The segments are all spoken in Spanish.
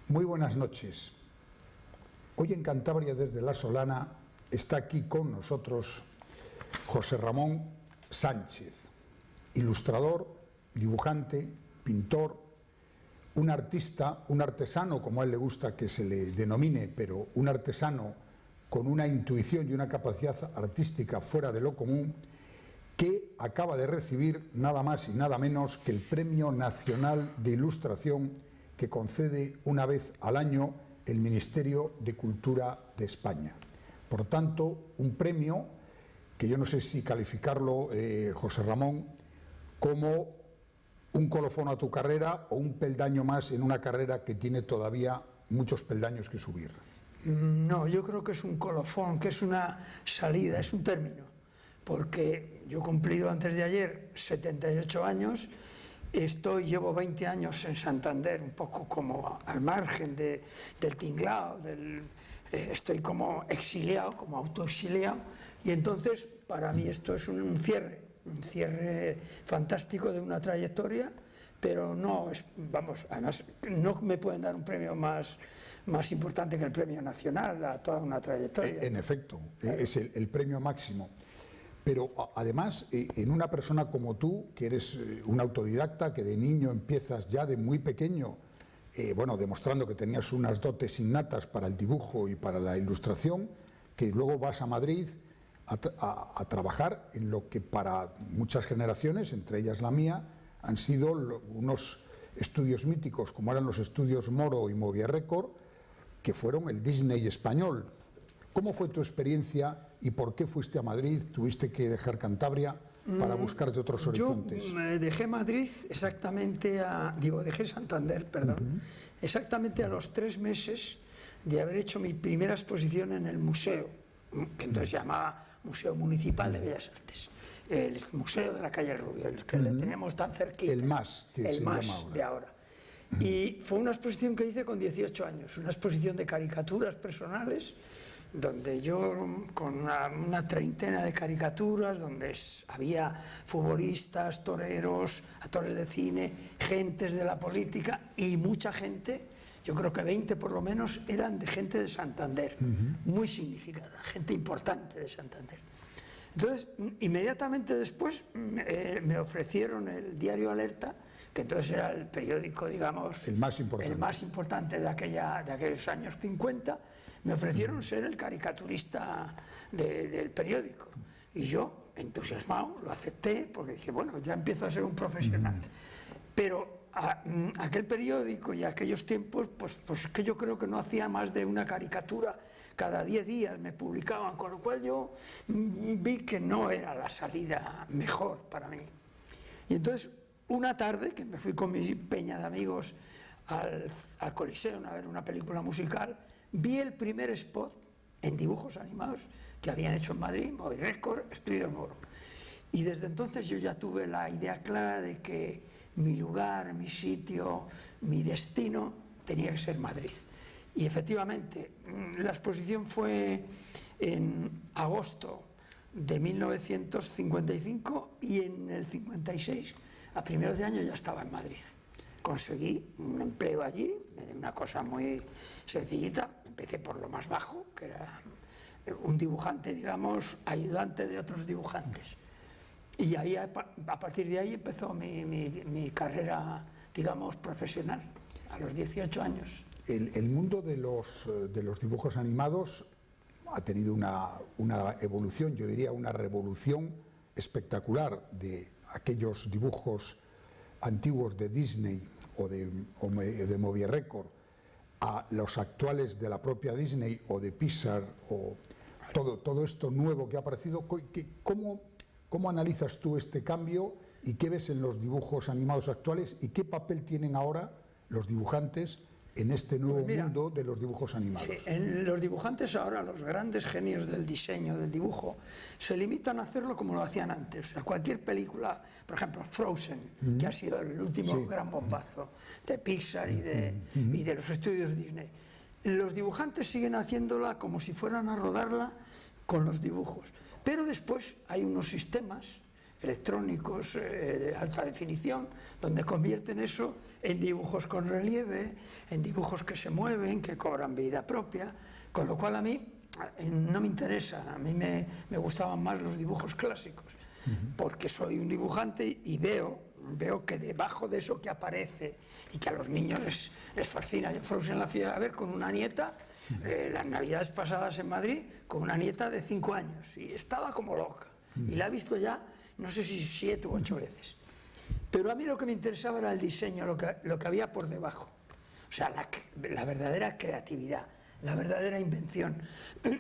Muy buenas noches. Hoy en Cantabria desde La Solana está aquí con nosotros José Ramón Sánchez, ilustrador, dibujante, pintor, un artista, un artesano, como a él le gusta que se le denomine, pero un artesano con una intuición y una capacidad artística fuera de lo común, que acaba de recibir nada más y nada menos que el Premio Nacional de Ilustración que concede una vez al año el Ministerio de Cultura de España. Por tanto, un premio que yo no sé si calificarlo, José Ramón, como un colofón a tu carrera o un peldaño más en una carrera que tiene todavía muchos peldaños que subir. No, yo creo que es un colofón, que es una salida, es un término, porque yo he cumplido antes de ayer 78 años, llevo 20 años en Santander, un poco como al margen del tinglao, estoy como exiliado, como autoexiliado, y entonces para mí esto es un cierre fantástico de una trayectoria, pero no es, vamos, además no me pueden dar un premio más importante que el premio nacional a toda una trayectoria. En efecto, es el premio máximo. Pero además, en una persona como tú, que eres un autodidacta, que de niño empiezas ya de muy pequeño, bueno, demostrando que tenías unas dotes innatas para el dibujo y para la ilustración, que luego vas a Madrid a trabajar en lo que para muchas generaciones, entre ellas la mía, han sido unos estudios míticos, como eran los estudios Moro y Movie Record, que fueron el Disney español. ¿Cómo fue tu experiencia y por qué fuiste a Madrid? ¿Tuviste que dejar Cantabria para buscarte otros horizontes? Yo dejé Madrid dejé Santander, perdón, exactamente a los 3 meses de haber hecho mi primera exposición en el museo, que entonces se llamaba Museo Municipal de Bellas Artes, el Museo de la Calle Rubio, el que le tenemos tan cerquita. El MAS, que se llama ahora. De ahora. Y fue una exposición que hice con 18 años, una exposición de caricaturas personales, donde yo, con una treintena de caricaturas, donde había futbolistas, toreros, actores de cine, gentes de la política y mucha gente, yo creo que 20 por lo menos, eran de gente de Santander, muy significada, gente importante de Santander. Entonces, inmediatamente después me ofrecieron el diario Alerta, que entonces era el periódico, digamos, el más importante de aquellos años 50, me ofrecieron ser el caricaturista del periódico. Y yo, entusiasmado, lo acepté, porque dije, bueno, ya empiezo a ser un profesional. Pero aquel periódico y aquellos tiempos, pues es que yo creo que no hacía más de una caricatura cada 10 días, me publicaban, con lo cual yo vi que no era la salida mejor para mí. Y entonces, una tarde, que me fui con mi peña de amigos al Coliseo a ver una película musical, vi el primer spot en dibujos animados que habían hecho en Madrid, Movie Record, Estudio Moro. Y desde entonces yo ya tuve la idea clara de que mi lugar, mi sitio, mi destino tenía que ser Madrid. Y efectivamente, la exposición fue en agosto de 1955 y en el 56, a primeros de año, ya estaba en Madrid. Conseguí un empleo allí, una cosa muy sencillita. Empecé por lo más bajo, que era un dibujante, digamos, ayudante de otros dibujantes. Y ahí, a partir de ahí empezó mi carrera, digamos, profesional, a los 18 años. El mundo de los dibujos animados ha tenido una evolución, yo diría una revolución espectacular, de aquellos dibujos antiguos de Disney o de Movie Record a los actuales de la propia Disney o de Pixar, o todo esto nuevo que ha aparecido. ¿Cómo analizas tú este cambio y qué ves en los dibujos animados actuales y qué papel tienen ahora los dibujantes en este nuevo mundo de los dibujos animados? Los dibujantes ahora, los grandes genios del diseño, del dibujo, se limitan a hacerlo como lo hacían antes. O sea, cualquier película, por ejemplo, Frozen, que ha sido el último gran bombazo de Pixar y de los estudios Disney. Los dibujantes siguen haciéndola como si fueran a rodarla con los dibujos. Pero después hay unos sistemas electrónicos de alta definición, donde convierten eso en dibujos con relieve, en dibujos que se mueven, que cobran vida propia, con lo cual a mí no me interesa, a mí me gustaban más los dibujos clásicos, porque soy un dibujante y veo que debajo de eso que aparece y que a los niños les fascina. Yo Frozen la fui a ver con una nieta, las navidades pasadas en Madrid, con una nieta de 5 años, y estaba como loca, y la he visto ya, no sé si 7 u 8 veces. Pero a mí lo que me interesaba era el diseño, lo que había por debajo, o sea, la verdadera creatividad, la verdadera invención.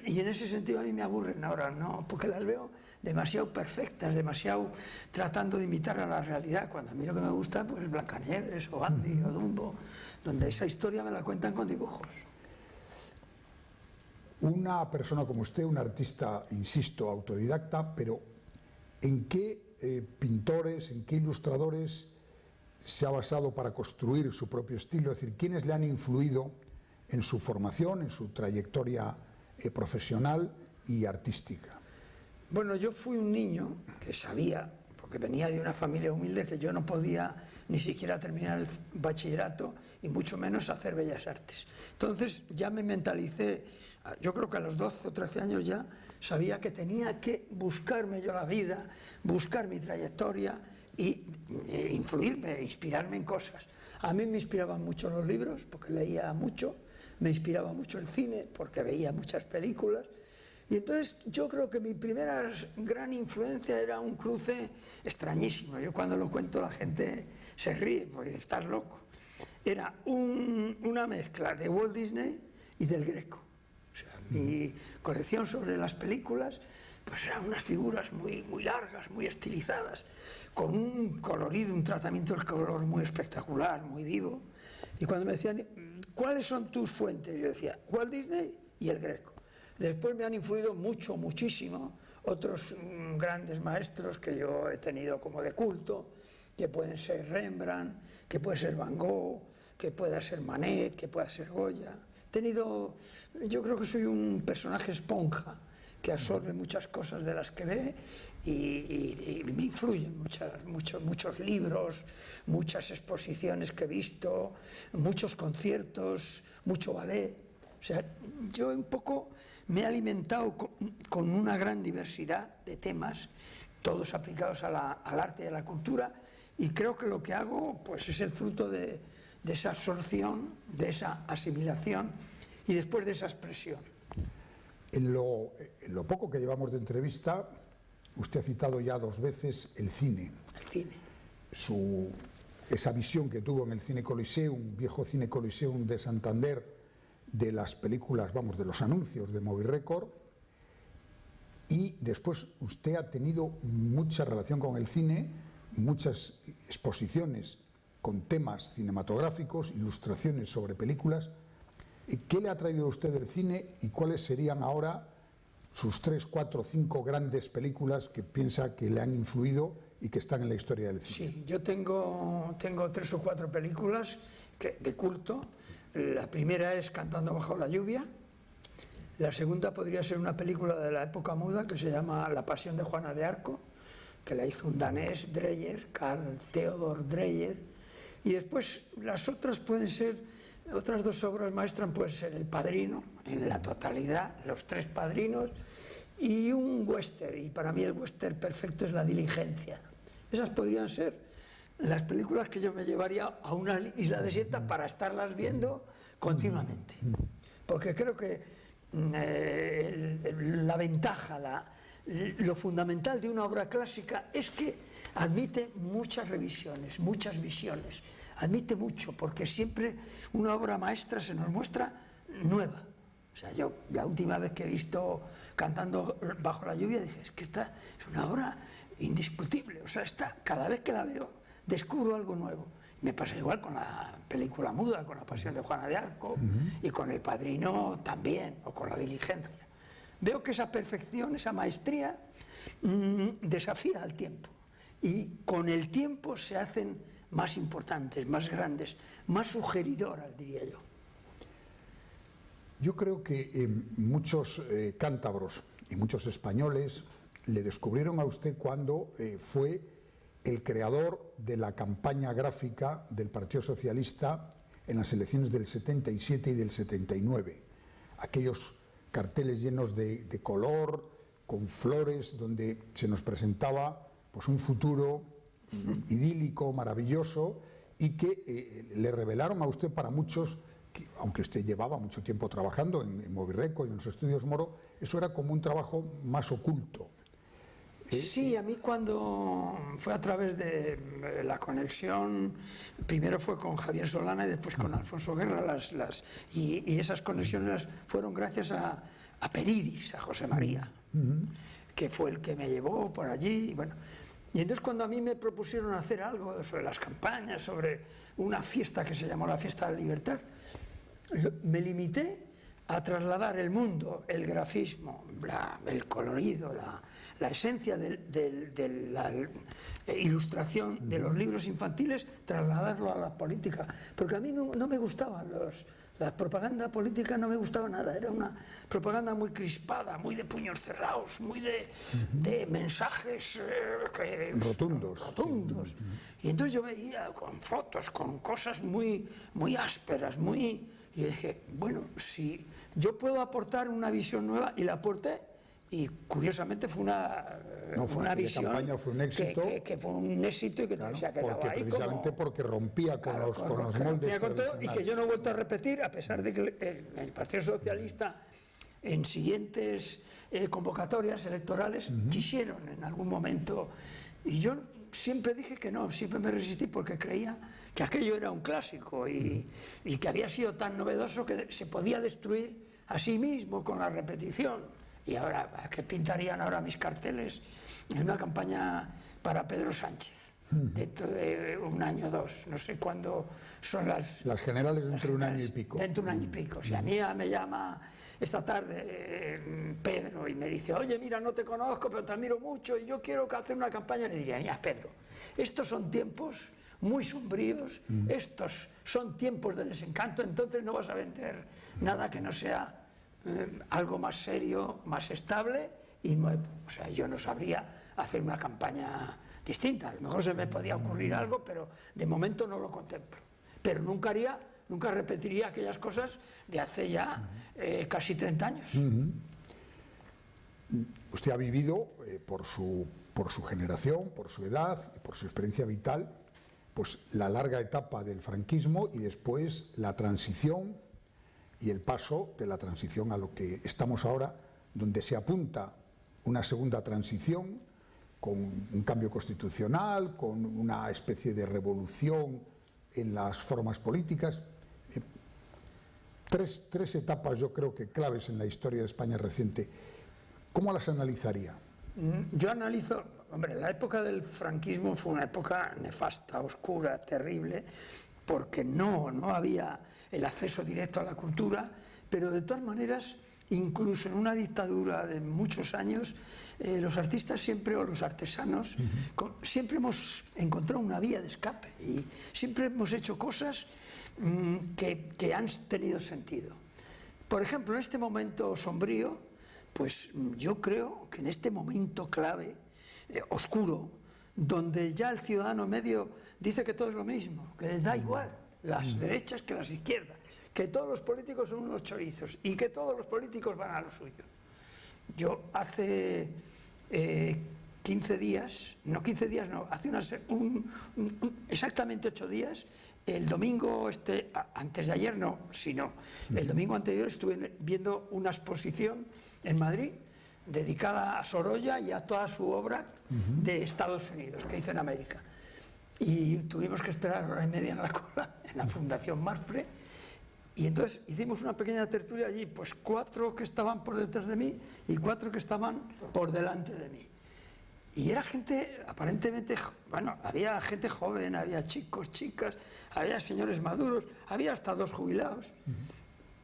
Y en ese sentido a mí me aburren ahora, ¿no? Porque las veo demasiado perfectas, demasiado tratando de imitar a la realidad, cuando a mí lo que me gusta pues es Blancanieves o Andy o Dumbo, donde esa historia me la cuentan con dibujos. Una persona como usted, un artista, insisto, autodidacta, pero ¿en qué pintores, en qué ilustradores se ha basado para construir su propio estilo? Es decir, ¿quiénes le han influido en su formación, en su trayectoria profesional y artística? Bueno, yo fui un niño que sabía, porque venía de una familia humilde, que yo no podía ni siquiera terminar el bachillerato y mucho menos hacer bellas artes. Entonces ya me mentalicé, yo creo que a los 12 o 13 años ya sabía que tenía que buscarme yo la vida, buscar mi trayectoria y influirme, inspirarme en cosas. A mí me inspiraban mucho los libros, porque leía mucho, me inspiraba mucho el cine, porque veía muchas películas. Y entonces yo creo que mi primera gran influencia era un cruce extrañísimo. Yo cuando lo cuento la gente se ríe, porque estás loco. Era una mezcla de Walt Disney y del Greco. O sea, mi colección sobre las películas pues eran unas figuras muy largas, muy estilizadas, con un colorido, un tratamiento del color muy espectacular, muy vivo. Y cuando me decían, ¿cuáles son tus fuentes? Yo decía, Walt Disney y el Greco. Después me han influido muchísimo otros grandes maestros que yo he tenido como de culto, que pueden ser Rembrandt, que puede ser Van Gogh, que pueda ser Manet, que pueda ser Goya. Yo creo que soy un personaje esponja que absorbe muchas cosas de las que ve y me influyen muchos libros, muchas exposiciones que he visto, muchos conciertos, mucho ballet. O sea, yo un poco me he alimentado con una gran diversidad de temas, todos aplicados al arte y a la cultura, y creo que lo que hago pues, es el fruto de esa absorción, de esa asimilación y después de esa expresión. En lo poco que llevamos de entrevista, usted ha citado ya 2 veces el cine. El cine. Esa visión que tuvo en el Cine Coliseum, viejo Cine Coliseum de Santander, de las películas, vamos, de los anuncios de Movie Record, y después usted ha tenido mucha relación con el cine, muchas exposiciones con temas cinematográficos, ilustraciones sobre películas. ¿Qué le ha traído a usted del cine y cuáles serían ahora sus 3, 4, 5 grandes películas que piensa que le han influido y que están en la historia del cine? Sí, yo tengo 3 o 4 películas de culto. La primera es Cantando bajo la lluvia. La segunda podría ser una película de la época muda que se llama La pasión de Juana de Arco, que la hizo un danés, Dreyer, Carl Theodor Dreyer. Y después las otras pueden ser, otras 2 obras maestras pueden ser El Padrino, en la totalidad, Los 3 Padrinos, y un western. Y para mí el western perfecto es La Diligencia. Esas podrían ser las películas que yo me llevaría a una isla desierta para estarlas viendo continuamente. Porque creo que la ventaja, lo fundamental de una obra clásica es que admite muchas revisiones, muchas visiones, admite mucho, porque siempre una obra maestra se nos muestra nueva. O sea, yo la última vez que he visto Cantando bajo la lluvia dije, es que esta es una obra indiscutible, o sea, cada vez que la veo descubro algo nuevo. Me pasa igual con la película muda, con La pasión de Juana de Arco, y con El Padrino también, o con La Diligencia. Veo que esa perfección, esa maestría, desafía al tiempo. Y con el tiempo se hacen más importantes, más grandes, más sugeridoras, diría yo. Yo creo que muchos cántabros y muchos españoles le descubrieron a usted cuando fue el creador de la campaña gráfica del Partido Socialista en las elecciones del 77 y del 79. Aquellos carteles llenos de color, con flores, donde se nos presentaba pues, un futuro idílico, maravilloso, y que le revelaron a usted para muchos, que, aunque usted llevaba mucho tiempo trabajando en Movirreco y en los estudios Moro, eso era como un trabajo más oculto. Sí, a mí cuando fue a través de la conexión, primero fue con Javier Solana y después con Alfonso Guerra, y esas conexiones fueron gracias a Peridis, a José María, que fue el que me llevó por allí. Bueno, y entonces cuando a mí me propusieron hacer algo sobre las campañas, sobre una fiesta que se llamó la Fiesta de la Libertad, me limité a trasladar el mundo, el grafismo, el colorido, la esencia de la ilustración de los libros infantiles, trasladarlo a la política. Porque a mí no me gustaban la propaganda política, no me gustaba nada. Era una propaganda muy crispada, muy de puños cerrados, muy de mensajes rotundos. Y entonces yo veía con fotos, con cosas muy ásperas, y dije, bueno, si yo puedo aportar una visión nueva, y la aporté, y curiosamente fue una visión campaña fue un éxito, que fue un éxito y que claro, se ha quedado ahí precisamente porque rompía con los moldes y que yo no he vuelto a repetir, a pesar de que el Partido Socialista en siguientes convocatorias electorales quisieron en algún momento, y yo siempre dije que no, siempre me resistí porque creía que aquello era un clásico y que había sido tan novedoso que se podía destruir a sí mismo con la repetición. Y ahora, ¿qué pintarían ahora mis carteles en una campaña para Pedro Sánchez? Dentro de un año o dos, no sé cuándo son las generales, dentro de un año y pico. Dentro de un año y pico. Si a mí me llama esta tarde Pedro y me dice, oye, mira, no te conozco, pero te admiro mucho y yo quiero hacer una campaña, le diría, mira, Pedro, estos son tiempos muy sombríos, estos son tiempos de desencanto, entonces no vas a vender nada que no sea algo más serio, más estable y nuevo. O sea, yo no sabría hacer una campaña distinta. A lo mejor se me podía ocurrir algo, pero de momento no lo contemplo. Pero nunca repetiría aquellas cosas de hace ya casi 30 años. Usted ha vivido, por su generación, por su edad, por su experiencia vital, pues la larga etapa del franquismo y después la transición y el paso de la transición a lo que estamos ahora, donde se apunta una segunda transición con un cambio constitucional, con una especie de revolución en las formas políticas. Tres etapas yo creo que claves en la historia de España reciente. ¿Cómo las analizaría? Yo analizo, hombre, la época del franquismo fue una época nefasta, oscura, terrible, porque no había el acceso directo a la cultura, pero de todas maneras, incluso en una dictadura de muchos años, los artistas siempre, o los artesanos, siempre hemos encontrado una vía de escape y siempre hemos hecho cosas que han tenido sentido. Por ejemplo, en este momento sombrío, pues yo creo que en este momento clave, oscuro, donde ya el ciudadano medio dice que todo es lo mismo, que da igual las derechas que las izquierdas, que todos los políticos son unos chorizos y que todos los políticos van a lo suyo. Yo hace 15 días, exactamente 8 días, el domingo antes de ayer no, sino el domingo anterior estuve viendo una exposición en Madrid dedicada a Sorolla y a toda su obra de Estados Unidos que hizo en América. Y tuvimos que esperar 1 hora y media en la cola en la Fundación Marfre. Y entonces hicimos una pequeña tertulia allí, pues 4 que estaban por detrás de mí y 4 que estaban por delante de mí. Y era gente, aparentemente, bueno, había gente joven, había chicos, chicas, había señores maduros, había hasta 2 jubilados.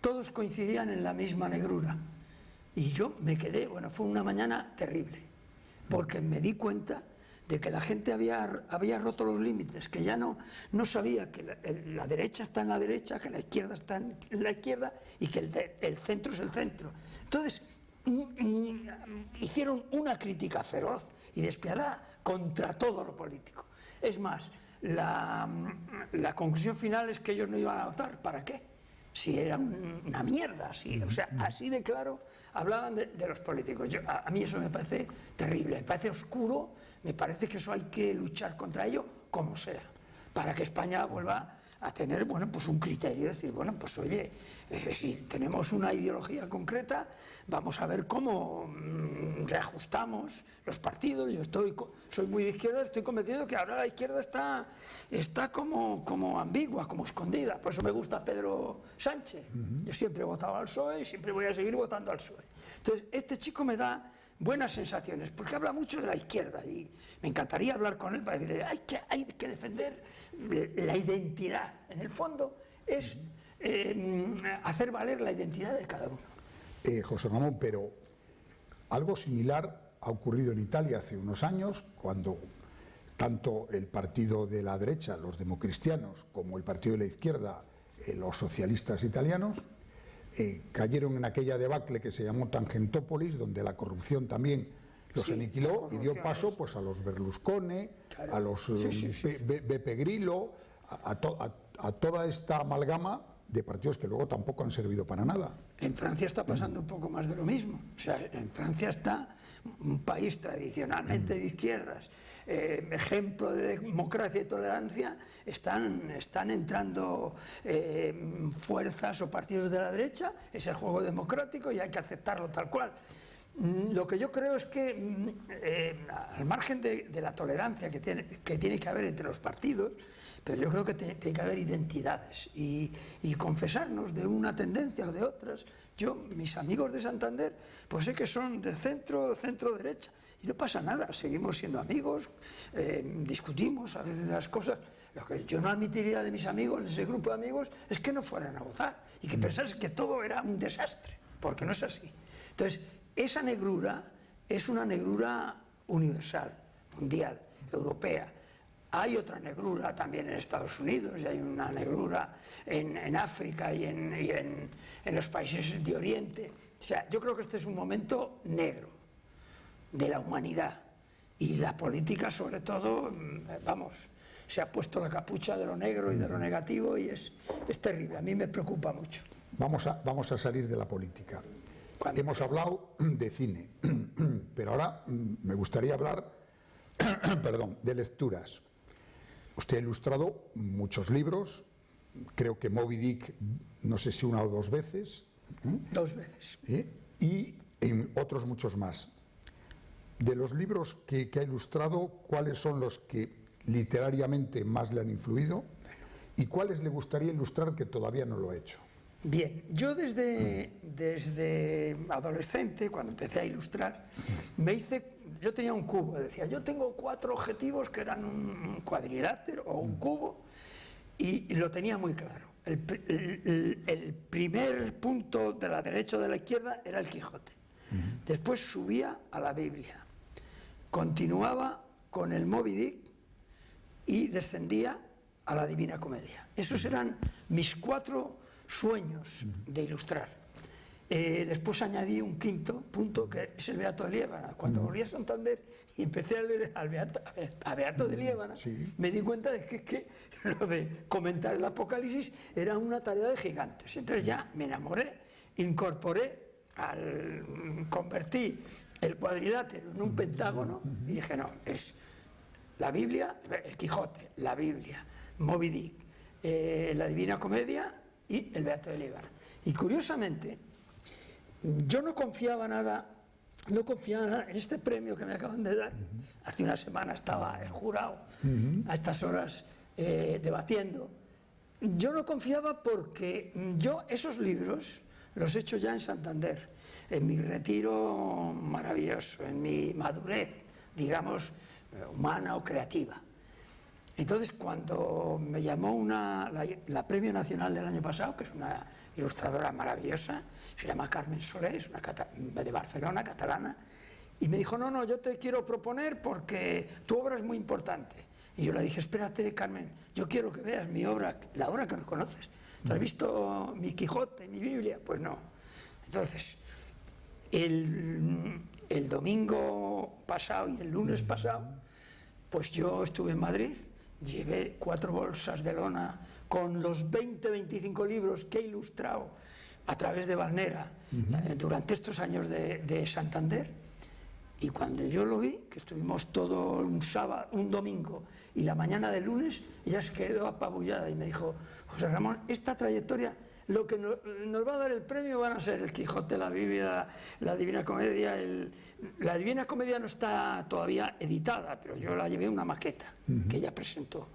Todos coincidían en la misma negrura. Y yo me quedé, bueno, fue una mañana terrible, porque me di cuenta de que la gente había roto los límites, que ya no sabía que la derecha está en la derecha, que la izquierda está en la izquierda y que el centro es el centro. Entonces, hicieron una crítica feroz y despiadada contra todo lo político. Es más, la conclusión final es que ellos no iban a votar. ¿Para qué? Si era una mierda, o sea, así de claro hablaban de los políticos. A mí eso me parece terrible, me parece oscuro, me parece que eso hay que luchar contra ello como sea, para que España vuelva a tener, bueno, pues un criterio, decir, bueno, pues oye, si tenemos una ideología concreta, vamos a ver cómo reajustamos los partidos. Yo soy muy de izquierda, estoy convencido que ahora la izquierda está como ambigua, como escondida. Por eso me gusta Pedro Sánchez. Yo siempre he votado al PSOE y siempre voy a seguir votando al PSOE. Entonces, este chico me da buenas sensaciones, porque habla mucho de la izquierda y me encantaría hablar con él para decirle, hay que defender la identidad. En el fondo es hacer valer la identidad de cada uno. José Ramón, pero algo similar ha ocurrido en Italia hace unos años, cuando tanto el partido de la derecha, los democristianos, como el partido de la izquierda, los socialistas italianos, cayeron en aquella debacle que se llamó Tangentópolis, donde la corrupción también los aniquiló y dio paso pues a los Berlusconi, claro, a los Beppe Grillo, a toda esta amalgama de partidos que luego tampoco han servido para nada. En Francia está pasando un poco más de lo mismo. O sea, en Francia está un país tradicionalmente de izquierdas, ejemplo de democracia y tolerancia, están entrando fuerzas o partidos de la derecha. Es el juego democrático y hay que aceptarlo tal cual. Lo que yo creo es que al margen de la tolerancia que tiene que haber entre los partidos, pero yo creo que tiene que haber identidades y confesarnos de una tendencia o de otras. Mis amigos de Santander, pues sé que son de centro derecha y no pasa nada, seguimos siendo amigos, discutimos a veces las cosas. Lo que yo no admitiría de mis amigos, de ese grupo de amigos, es que no fueran a votar y que pensasen que todo era un desastre, porque no es así. Entonces, esa negrura es una negrura universal, mundial, europea. Hay otra negrura también en Estados Unidos, y hay una negrura en África y en los países de Oriente. O sea, yo creo que este es un momento negro de la humanidad. Y la política, sobre todo, vamos, se ha puesto la capucha de lo negro y de lo negativo y es terrible. A mí me preocupa mucho. Vamos a salir de la política. Hemos hablado de cine, pero ahora me gustaría hablar de lecturas. Usted ha ilustrado muchos libros, creo que Moby Dick, no sé si una o dos veces. 2 veces. Y en otros muchos más. De los libros que ha ilustrado, ¿cuáles son los que literariamente más le han influido? ¿Y cuáles le gustaría ilustrar que todavía no lo ha hecho? Bien, yo desde adolescente, cuando empecé a ilustrar, yo tenía un cubo, decía, yo tengo 4 objetivos que eran un cuadrilátero o un cubo, y lo tenía muy claro. El primer punto de la derecha o de la izquierda era el Quijote. Después subía a la Biblia, continuaba con el Moby Dick y descendía a la Divina Comedia. Esos eran mis 4 sueños de ilustrar. Después añadí un 5.º punto, que es el Beato de Liébana. Cuando volví a Santander y empecé a leer a Beato de Liébana, me di cuenta de que lo de comentar el Apocalipsis era una tarea de gigantes. Entonces ya me enamoré, convertí el cuadrilátero en un pentágono y dije, no, es la Biblia, el Quijote, la Biblia, Moby Dick, la Divina Comedia y el Beato de Liébana. Y curiosamente, yo no confiaba nada en este premio que me acaban de dar. Hace una semana estaba el jurado a estas horas debatiendo. Yo no confiaba porque yo esos libros los he hecho ya en Santander, en mi retiro maravilloso, en mi madurez, digamos, humana o creativa. Entonces, cuando me llamó la Premio Nacional del año pasado, que es una ilustradora maravillosa, se llama Carmen Soler, es de Barcelona, catalana, y me dijo, no, yo te quiero proponer porque tu obra es muy importante. Y yo le dije, espérate, Carmen, yo quiero que veas mi obra, la obra que no conoces. ¿Tú has visto mi Quijote, mi Biblia? Pues no. Entonces, el domingo pasado y el lunes pasado, pues yo estuve en Madrid, llevé 4 bolsas de lona con los 20-25 libros que he ilustrado a través de Valnera durante estos años de Santander. Y cuando yo lo vi, que estuvimos todo un sábado, un domingo y la mañana del lunes, ella se quedó apabullada y me dijo: José Ramón, esta trayectoria, lo que nos va a dar el premio van a ser el Quijote, la Biblia, la Divina Comedia. La Divina Comedia no está todavía editada, pero yo la llevé una maqueta que ella presentó.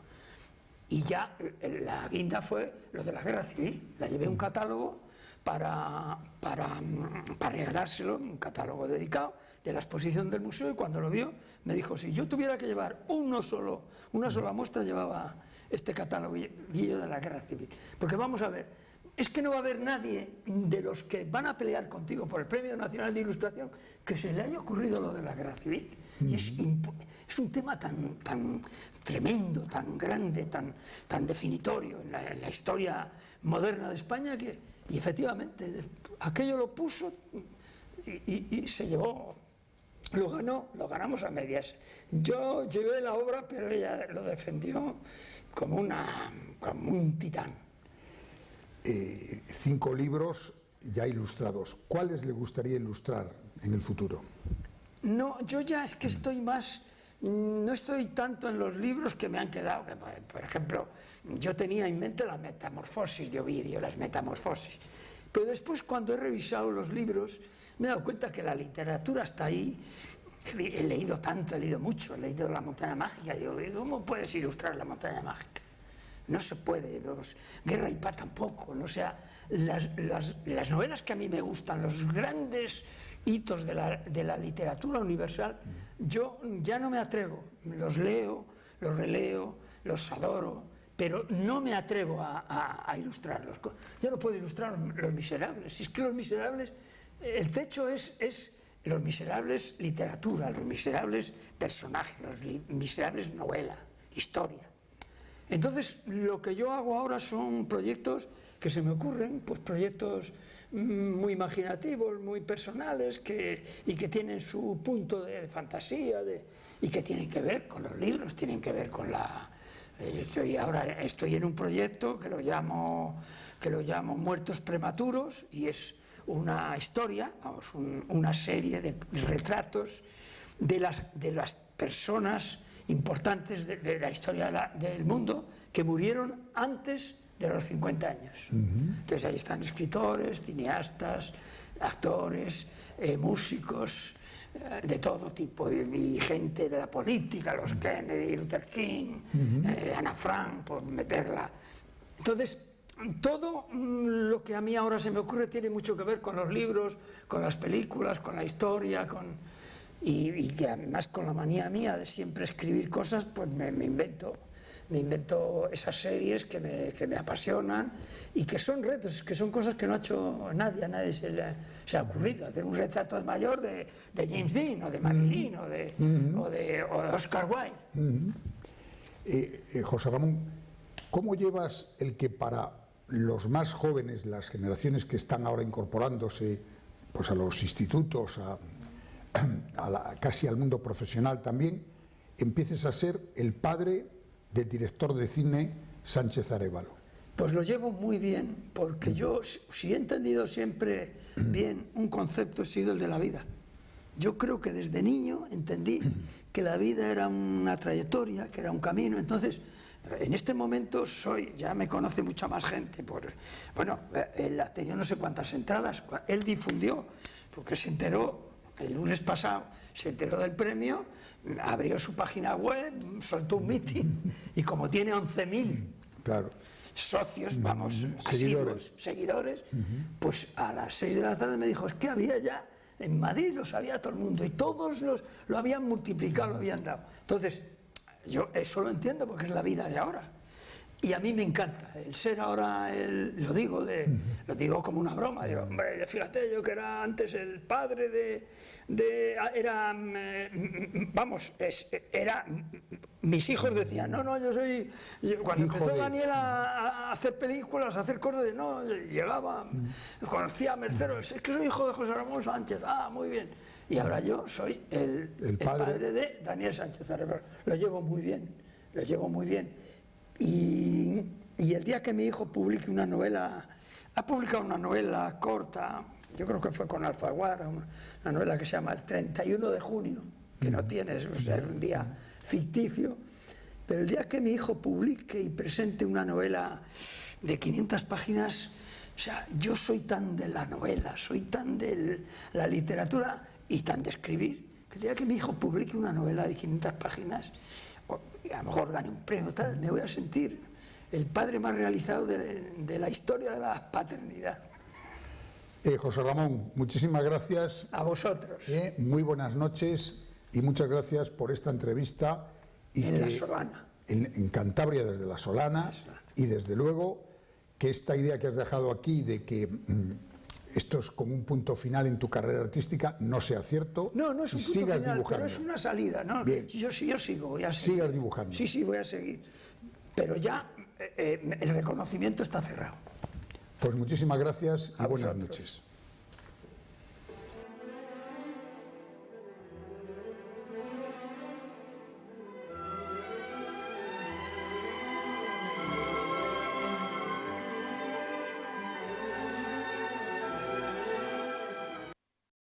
Y ya la guinda fue lo de la Guerra Civil. La llevé un catálogo para regalárselo, un catálogo dedicado de la exposición del museo, y cuando lo vio me dijo: si yo tuviera que llevar una sola muestra, llevaba este catálogo guillo de la Guerra Civil. Porque vamos a ver, es que no va a haber nadie de los que van a pelear contigo por el Premio Nacional de Ilustración que se le haya ocurrido lo de la Guerra Civil. Y es un tema tan tremendo, tan grande, tan definitorio en la historia moderna de España, y efectivamente aquello lo puso y se llevó, lo ganamos a medias. Yo llevé la obra, pero ella lo defendió como un titán. 5 libros ya ilustrados. ¿Cuáles le gustaría ilustrar en el futuro? No, yo ya es que estoy más... No estoy tanto en los libros que me han quedado. Por ejemplo, yo tenía en mente la Metamorfosis de Ovidio, las Metamorfosis. Pero después, cuando he revisado los libros, me he dado cuenta que la literatura está ahí. He leído tanto, he leído mucho, he leído La Montaña Mágica. Y digo, ¿cómo puedes ilustrar La Montaña Mágica? No se puede. Guerra y Paz tampoco. ¿No? O sea, las novelas que a mí me gustan, los grandes hitos de la literatura universal, yo ya no me atrevo. Los leo, los releo, los adoro, pero no me atrevo a ilustrarlos. Yo no puedo ilustrar Los Miserables. Si es que Los Miserables, el techo es Los Miserables literatura, Los Miserables personajes, Los Miserables novela, historia. Entonces, lo que yo hago ahora son proyectos que se me ocurren, pues proyectos muy imaginativos, muy personales, y que tienen su punto de fantasía, y que tienen que ver con los libros, tienen que ver con la... Ahora estoy en un proyecto que lo llamo Muertos Prematuros, y es una historia, vamos, una serie de retratos de las personas importantes de la historia del mundo que murieron antes de los 50 años. Entonces ahí están escritores, cineastas, actores, músicos, de todo tipo, y gente de la política, los Kennedy, Luther King, Ana Frank, por meterla. Entonces, todo lo que a mí ahora se me ocurre tiene mucho que ver con los libros, con las películas, con la historia, y que además con la manía mía de siempre escribir cosas, pues me invento esas series que me apasionan y que son retos, que son cosas que no ha hecho nadie, a nadie se ha ocurrido. Hacer un retrato de mayor de James Dean, o de Marilyn, o de Oscar Wilde. José Ramón, ¿cómo llevas el que para los más jóvenes, las generaciones que están ahora incorporándose pues a los institutos, casi al mundo profesional también, empieces a ser el padre del director de cine Sánchez Arévalo? Pues lo llevo muy bien, porque yo, si he entendido siempre bien un concepto, ha sido el de la vida. Yo creo que desde niño entendí que la vida era una trayectoria, que era un camino. Entonces, en este momento ya me conoce mucha más gente. Él ha tenido no sé cuántas entradas. Él difundió, porque se enteró el lunes pasado, se enteró del premio, abrió su página web, soltó un meeting, y como tiene 11.000 socios, seguidores, pues a las 6 de la tarde me dijo: es que había ya, en Madrid lo sabía todo el mundo, y todos lo habían multiplicado, lo habían dado. Entonces, yo eso lo entiendo porque es la vida de ahora. Y a mí me encanta el ser ahora, lo digo como una broma, digo, hombre, fíjate, yo que era antes el padre mis hijos decían, no, cuando empezó Daniel a hacer películas, a hacer cosas, no, llegaba, conocía a Mercero, es que soy hijo de José Ramón Sánchez, muy bien, y ahora yo soy el padre de Daniel Sánchez Arrebol. Lo llevo muy bien. Y el día que mi hijo publique una novela, ha publicado una novela corta, yo creo que fue con Alfaguara, una novela que se llama El 31 de junio, que no tiene, es un día ficticio, pero el día que mi hijo publique y presente una novela de 500 páginas, o sea, yo soy tan de la novela, soy tan de la literatura y tan de escribir, que el día que mi hijo publique una novela de 500 páginas, a lo mejor gane un premio, tal, me voy a sentir el padre más realizado de la historia de la paternidad. José Ramón, muchísimas gracias. A vosotros. Muy buenas noches y muchas gracias por esta entrevista. En La Solana. En Cantabria, desde La Solana. Y desde luego que esta idea que has dejado aquí de que esto es como un punto final en tu carrera artística no sea cierto. No es un punto final, dibujando. Pero es una salida, ¿no? Bien. Yo sigo, voy a seguir. Sigas dibujando. Sí, voy a seguir. Pero ya el reconocimiento está cerrado. Pues muchísimas gracias y buenas vosotros. noches.